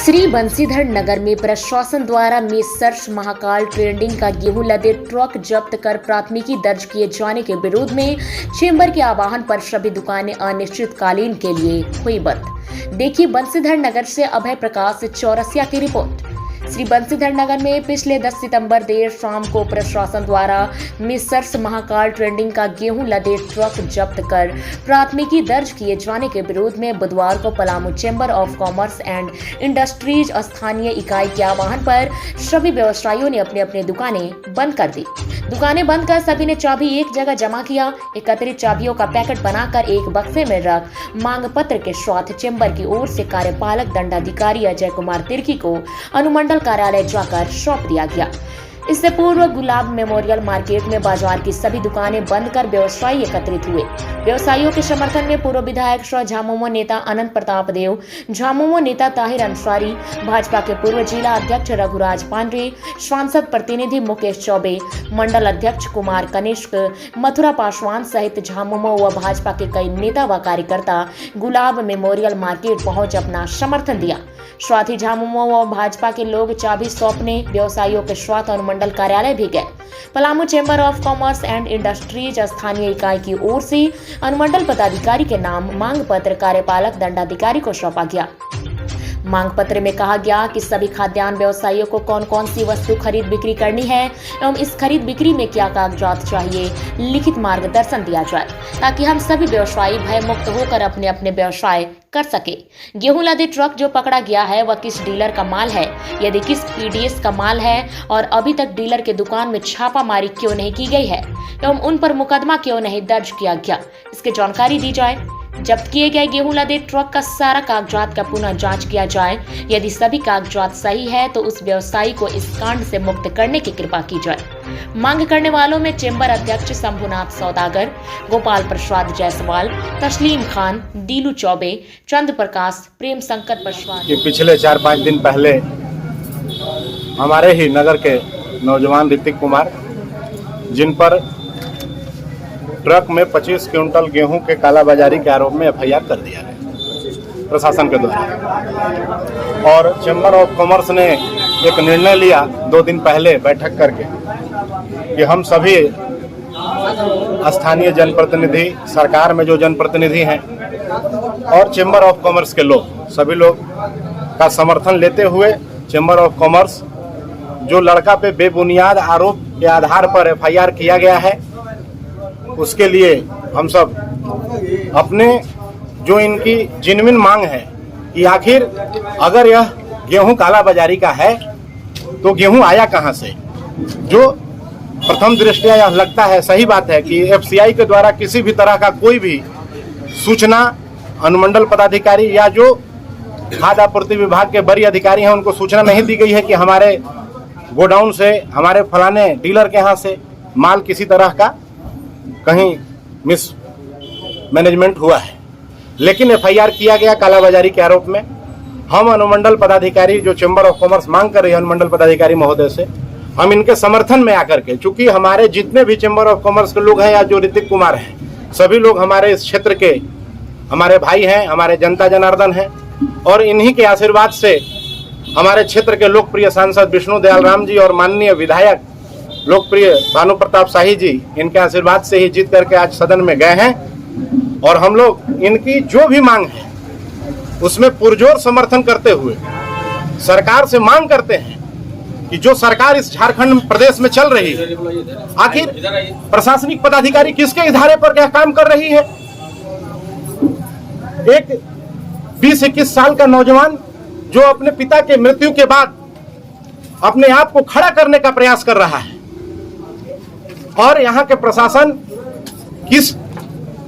श्री बंसीधर नगर में प्रशासन द्वारा मेसर्स महाकाल ट्रेडिंग का गेहूं लदे ट्रक जब्त कर प्राथमिकी दर्ज किए जाने के विरोध में चेंबर के आह्वान पर सभी दुकानें अनिश्चितकालीन के लिए हुई बंद। देखिए बंसीधर नगर से अभय प्रकाश चौरसिया की रिपोर्ट। श्री बंसीधर नगर में पिछले 10 सितंबर देर शाम को प्रशासन द्वारा मेसर्स महाकाल ट्रेडिंग का गेहूं लदे ट्रक जब्त कर प्राथमिकी दर्ज किए जाने के विरोध में बुधवार को Palamu chamber of commerce and industries स्थानीय इकाई के आह्वान पर सभी व्यवसायियों ने अपनी अपनी दुकानें बंद कर दी। दुकानें बंद कर सभी ने चाबी एक जगह जमा किया। एकत्रित चाबियों का पैकेट बनाकर एक बक्से में रख मांग पत्र के साथ चेंबर की ओर से कार्यपालक दंडाधिकारी अजय कुमार तिर्की को अनुमंडल कार्यालय जाकर सौंप दिया गया। इससे पूर्व गुलाब मेमोरियल मार्केट में बाजार की सभी दुकानें बंद कर व्यवसायी एकत्रित हुए। व्यवसायियों के समर्थन में पूर्व विधायक सह झामुमो नेता अनंत प्रताप देव, झामुमो नेता ताहिर अंसारी, भाजपा के पूर्व जिला अध्यक्ष रघुराज पांडे, सांसद प्रतिनिधि मुकेश चौबे, मंडल अध्यक्ष कुमार कनिष्क, मथुरा पासवान सहित झामुमो व भाजपा के कई नेता व कार्यकर्ता गुलाब मेमोरियल मार्केट पहुंच अपना समर्थन दिया। साथ ही झामुमो व भाजपा के लोग चाबी सौंपने व्यवसायियों के साथ अनुमंडल कार्यालय भी गए। Palamu chamber of commerce and industries स्थानीय इकाई की ओर से अनुमंडल पदाधिकारी के नाम मांग पत्र कार्यपालक दंडाधिकारी को सौंपा गया। मांग पत्र में कहा गया कि सभी खाद्यान्न व्यवसायियों को कौन कौन सी वस्तु खरीद बिक्री करनी है एवं इस खरीद बिक्री में क्या कागजात चाहिए, लिखित मार्गदर्शन दिया जाए ताकि हम सभी व्यवसायी भय मुक्त होकर अपने अपने व्यवसाय कर सके। गेहूं लदे ट्रक जो पकड़ा गया है वह किस डीलर का माल है, यदि किस पीडीएस का माल है और अभी तक डीलर के दुकान में छापामारी क्यों नहीं की गई है एवं उन पर मुकदमा क्यों नहीं दर्ज किया गया, इसकी जानकारी दी जाए। जब्त किए गए गेहूं लदे ट्रक का सारा कागजात का पुनः जांच किया जाए। यदि सभी कागजात सही है तो उस व्यवसायी को इस कांड से मुक्त करने की कृपा की जाए। मांग करने वालों में चेंबर अध्यक्ष शंभुनाथ सौदागर, गोपाल प्रसाद जायसवाल, तस्लीम खान, दीलू चौबे, चंद्र प्रकाश, प्रेम शंकर पासवान। पिछले 4-5 दिन पहले हमारे ही नगर के नौजवान ऋतिक कुमार, जिन पर ट्रक में 25 क्विंटल गेहूं के कालाबाजारी के आरोप में एफआईआर कर दिया है प्रशासन के द्वारा। और चेंबर ऑफ कॉमर्स ने एक निर्णय लिया 2 दिन पहले बैठक करके कि हम सभी स्थानीय जनप्रतिनिधि, सरकार में जो जनप्रतिनिधि हैं और चेंबर ऑफ कॉमर्स के लोग, सभी लोग का समर्थन लेते हुए चेंबर ऑफ कॉमर्स जो लड़का पे बेबुनियाद आरोप के आधार पर एफआईआर किया गया है उसके लिए हम सब अपने जो इनकी जेन्युइन मांग है कि आखिर अगर यह गेहूं कालाबाजारी का है तो गेहूं आया कहां से। जो प्रथम दृष्टया यह लगता है, सही बात है कि एफसीआई के द्वारा किसी भी तरह का कोई भी सूचना अनुमंडल पदाधिकारी या जो खाद्य आपूर्ति विभाग के वरीय अधिकारी हैं उनको सूचना नहीं दी गई है कि हमारे गोडाउन से, हमारे फलाने डीलर के यहाँ से माल किसी तरह का कहीं मिस मैनेजमेंट हुआ है। लेकिन एफआईआर किया गया कालाबाजारी के आरोप में। हम अनुमंडल पदाधिकारी जो चेंबर ऑफ कॉमर्स मांग कर रही है अनुमंडल पदाधिकारी महोदय से, हम इनके समर्थन में आकर के, चूंकि हमारे जितने भी चेंबर ऑफ कॉमर्स के लोग हैं या जो ऋतिक कुमार हैं, सभी लोग हमारे इस क्षेत्र के हमारे भाई हैं, हमारे जनता जनार्दन हैं और इन्हीं के आशीर्वाद से हमारे क्षेत्र के लोकप्रिय सांसद विष्णु दयाल राम जी और माननीय विधायक लोकप्रिय भानु प्रताप शाही जी, इनके आशीर्वाद से ही जीत करके आज सदन में गए हैं। और हम लोग इनकी जो भी मांग है उसमें पुरजोर समर्थन करते हुए सरकार से मांग करते हैं कि जो सरकार इस झारखंड प्रदेश में चल रही है, आखिर प्रशासनिक पदाधिकारी किसके इशारे पर क्या काम कर रही है। एक 20-21 साल का नौजवान जो अपने पिता के मृत्यु के बाद अपने आप को खड़ा करने का प्रयास कर रहा है और यहाँ के प्रशासन किस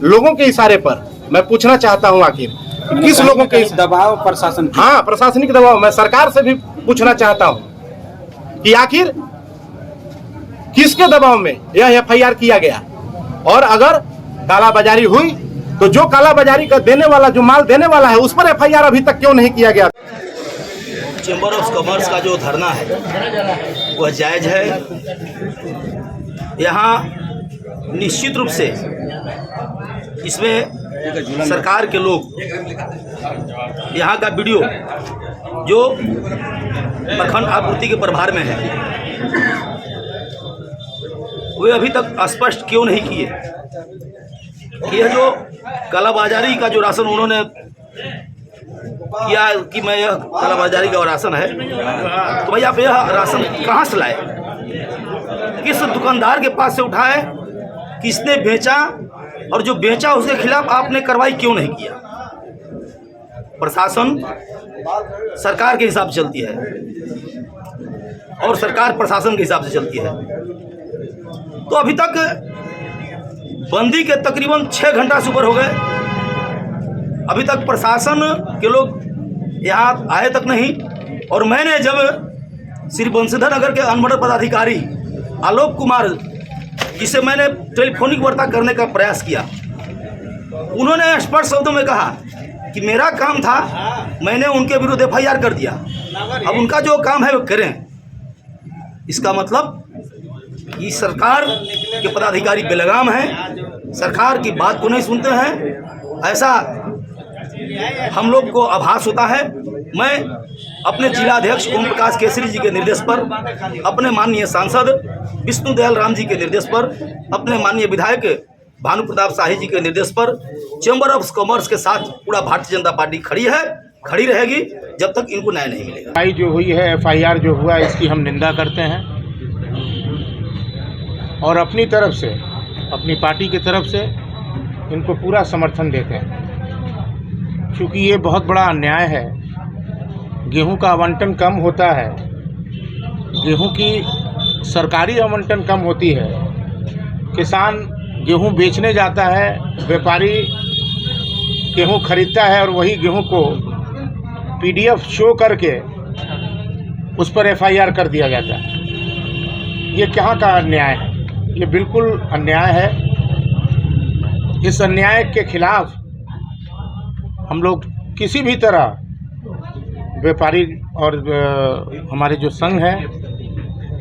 लोगों के इशारे पर, मैं पूछना चाहता हूं आखिर किस लोगों के दबाव प्रशासन, हाँ प्रशासनिक दबाव, मैं सरकार से भी पूछना चाहता हूं कि आखिर किसके दबाव में यह एफआईआर किया गया। और अगर कालाबाजारी हुई तो जो कालाबाजारी का देने वाला, जो माल देने वाला है उस पर एफआईआर अभी तक क्यों नहीं किया गया। चेंबर ऑफ कॉमर्स का जो धरना है वह जायज़ है। यहाँ निश्चित रूप से इसमें सरकार के लोग, यहाँ का वीडियो जो प्रखंड आपूर्ति के प्रभार में है, वे अभी तक स्पष्ट क्यों नहीं किए कि यह जो कालाबाजारी का जो राशन उन्होंने किया कि मैं यह कालाबाजारी का राशन है, तो भैया आप यह राशन कहाँ से लाए, किस दुकानदार के पास से उठाए, किसने बेचा, और जो बेचा उसके खिलाफ आपने कार्रवाई क्यों नहीं किया। प्रशासन सरकार के हिसाब से चलती है और सरकार प्रशासन के हिसाब से चलती है। तो अभी तक बंदी के तकरीबन 6 घंटा से ऊपर हो गए, अभी तक प्रशासन के लोग यहाँ आए तक नहीं। और मैंने जब श्री बंशीधर नगर के अनुमंडल पदाधिकारी आलोक कुमार, जिसे मैंने टेलीफोनिक वार्ता करने का प्रयास किया, उन्होंने स्पष्ट शब्दों में कहा कि मेरा काम था, मैंने उनके विरुद्ध FIR कर दिया, अब उनका जो काम है वो करें। इसका मतलब कि सरकार के पदाधिकारी बेलगाम हैं, सरकार की बात को नहीं सुनते हैं, ऐसा हम लोग को आभास होता है। मैं अपने जिलाध्यक्ष ओम प्रकाश केसरी जी के निर्देश पर, अपने माननीय सांसद विष्णु दयाल राम जी के निर्देश पर, अपने माननीय विधायक भानु प्रताप शाही जी के निर्देश पर चैम्बर ऑफ कॉमर्स के साथ पूरा भारतीय जनता पार्टी खड़ी है, खड़ी रहेगी जब तक इनको न्याय नहीं मिलेगा। जो हुई है FIR जो हुआ, इसकी हम निंदा करते हैं और अपनी तरफ से, अपनी पार्टी की तरफ से इनको पूरा समर्थन देते हैं, क्योंकि ये बहुत बड़ा अन्याय है। गेहूं का आवंटन कम होता है, गेहूं की सरकारी आवंटन कम होती है, किसान गेहूं बेचने जाता है, व्यापारी गेहूं खरीदता है और वही गेहूं को PDF शो करके उस पर FIR कर दिया जाता है। ये कहाँ का अन्याय है? ये बिल्कुल अन्याय है। इस अन्याय के खिलाफ हम लोग किसी भी तरह व्यापारी और हमारे जो संघ है,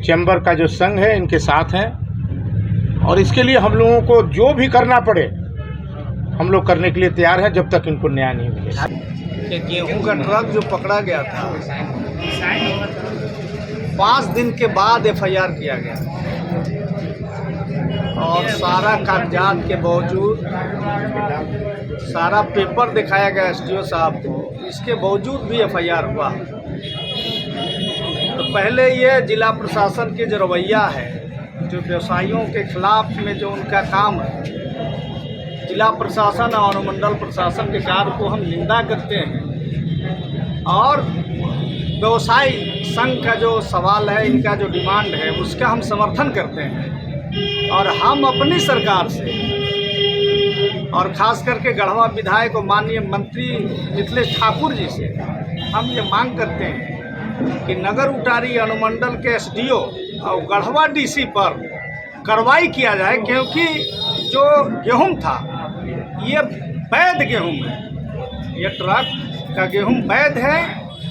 चैम्बर का जो संघ है, इनके साथ हैं और इसके लिए हम लोगों को जो भी करना पड़े हम लोग करने के लिए तैयार हैं, जब तक इनको न्याय नहीं मिलेगा। कि गेहूं का ट्रक जो पकड़ा गया था, 5 दिन के बाद FIR किया गया और सारा कागजात के बावजूद, सारा पेपर दिखाया गया SDO साहब को, इसके बावजूद भी FIR हुआ। तो पहले ये जिला प्रशासन के जो रवैया है, जो व्यवसायियों के खिलाफ में जो उनका काम है, जिला प्रशासन और अनुमंडल प्रशासन के कार्य को हम निंदा करते हैं और व्यवसायी संघ का जो सवाल है, इनका जो डिमांड है, उसका हम समर्थन करते हैं। और हम अपनी सरकार से और ख़ास करके गढ़वा विधायक और माननीय मंत्री मिथिलेश ठाकुर जी से हम ये मांग करते हैं कि नगर उटारी अनुमंडल के SDO और गढ़वा DC पर कार्रवाई किया जाए, क्योंकि जो गेहूं था ये वैध गेहूं है, ये ट्रक का गेहूं वैध है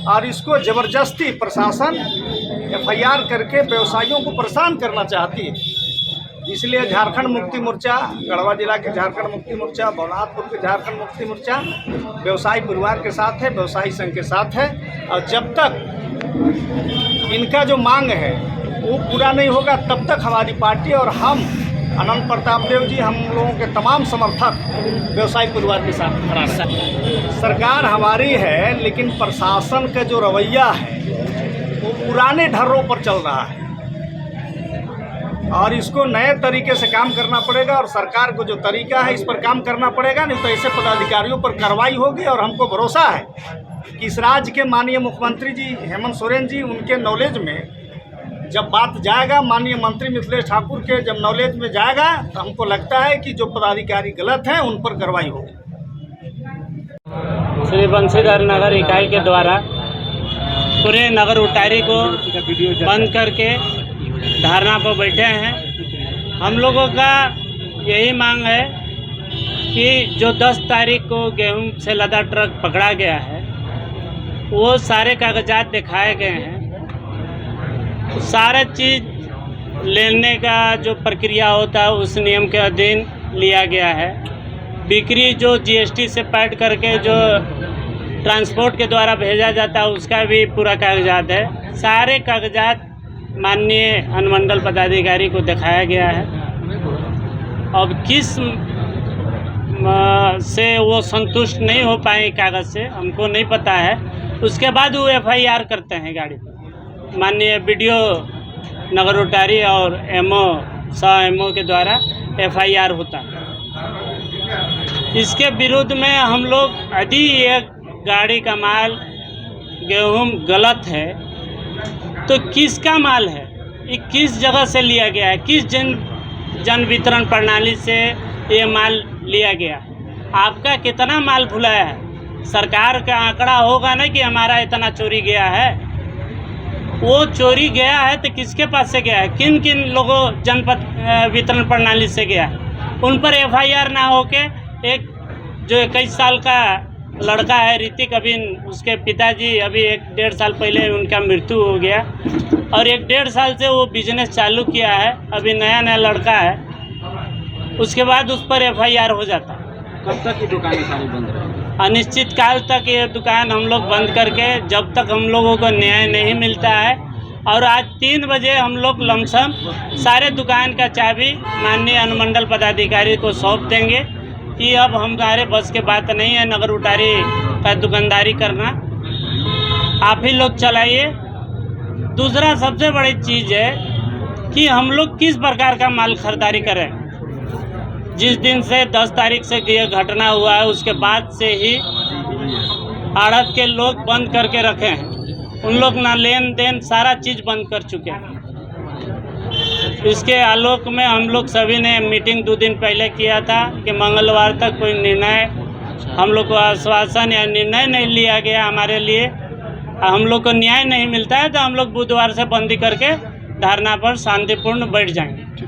और इसको ज़बरदस्ती प्रशासन FIR करके व्यवसायियों को परेशान करना चाहती है। इसलिए झारखंड मुक्ति मोर्चा, गढ़वा जिला के झारखंड मुक्ति मोर्चा, भवनाथपुर के झारखंड मुक्ति मोर्चा व्यवसायी परिवार के साथ है, व्यवसायी संघ के साथ है। और जब तक इनका जो मांग है वो पूरा नहीं होगा, तब तक हमारी पार्टी और हम अनंत प्रताप देव जी, हम लोगों के तमाम समर्थक व्यवसायी परिवार के साथ खड़ा हैं। सरकार हमारी है, लेकिन प्रशासन का जो रवैया है वो पुराने ढर्रों पर चल रहा है और इसको नए तरीके से काम करना पड़ेगा और सरकार को जो तरीका है इस पर काम करना पड़ेगा, नहीं तो ऐसे पदाधिकारियों पर कार्रवाई होगी। और हमको भरोसा है कि इस राज्य के माननीय मुख्यमंत्री जी हेमंत सोरेन जी, उनके नॉलेज में जब बात जाएगा, माननीय मंत्री मिथिलेश ठाकुर के जब नॉलेज में जाएगा, तो हमको लगता है कि जो पदाधिकारी गलत हैं उन पर कार्रवाई होगी। श्री बंशीधर नगर इकाई के द्वारा पूरे नगर उटारी को बंद करके धरना पर बैठे हैं। हम लोगों का यही मांग है कि जो 10 तारीख को गेहूं से लदा ट्रक पकड़ा गया है, वो सारे कागजात दिखाए गए हैं, सारा चीज़ लेने का जो प्रक्रिया होता है उस नियम के अधीन लिया गया है। बिक्री जो जीएसटी से पैड करके जो ट्रांसपोर्ट के द्वारा भेजा जाता है उसका भी पूरा कागजात है। सारे कागजात माननीय अनुमंडल पदाधिकारी को दिखाया गया है। अब किस से वो संतुष्ट नहीं हो पाए कागज़ से हमको नहीं पता है। उसके बाद वो एफआईआर करते हैं गाड़ी पर। माननीय बीडीओ नगर उटारी और एमओ एमओ के द्वारा एफआईआर होता है। इसके विरुद्ध में हम लोग यदि ये गाड़ी का माल गेहूँ गलत है तो किसका माल है, ये किस जगह से लिया गया है, किस जन वितरण प्रणाली से ये माल लिया गया है, आपका कितना माल भुलाया है। सरकार का आंकड़ा होगा ना कि हमारा इतना चोरी गया है। वो चोरी गया है तो किसके पास से गया है, किन किन लोगों जनपद वितरण प्रणाली से गया है, उन पर एफआईआर ना होके एक जो 21 साल का लड़का है ऋतिक, अभी उसके पिताजी अभी 1-1.5 साल पहले उनका मृत्यु हो गया और 1-1.5 साल से वो बिजनेस चालू किया है, अभी नया लड़का है, उसके बाद उस पर एफआईआर हो जाता। कब तक की दुकानें सारी बंद रहेंगी? अनिश्चित काल तक ये दुकान हम लोग बंद करके जब तक हम लोगों को न्याय नहीं मिलता है। और आज 3 बजे हम लोग लमसम सारे दुकान का चाबी माननीय अनुमंडल पदाधिकारी को सौंप देंगे कि अब हमारे बस के बात नहीं है नगर उटारी का दुकानदारी करना, आप ही लोग चलाइए। दूसरा सबसे बड़ी चीज़ है कि हम लोग किस प्रकार का माल खरीदारी करें। जिस दिन से 10 तारीख से ये घटना हुआ है उसके बाद से ही आड़त के लोग बंद करके रखे हैं, उन लोग ना लेन देन सारा चीज़ बंद कर चुके हैं। इसके आलोक में हम लोग सभी ने मीटिंग 2 दिन पहले किया था कि मंगलवार तक कोई निर्णय, हम लोग को आश्वासन या निर्णय नहीं लिया गया हमारे लिए, हम लोग को न्याय नहीं मिलता है तो हम लोग बुधवार से बंदी करके धरना पर शांतिपूर्ण बैठ जाएंगे।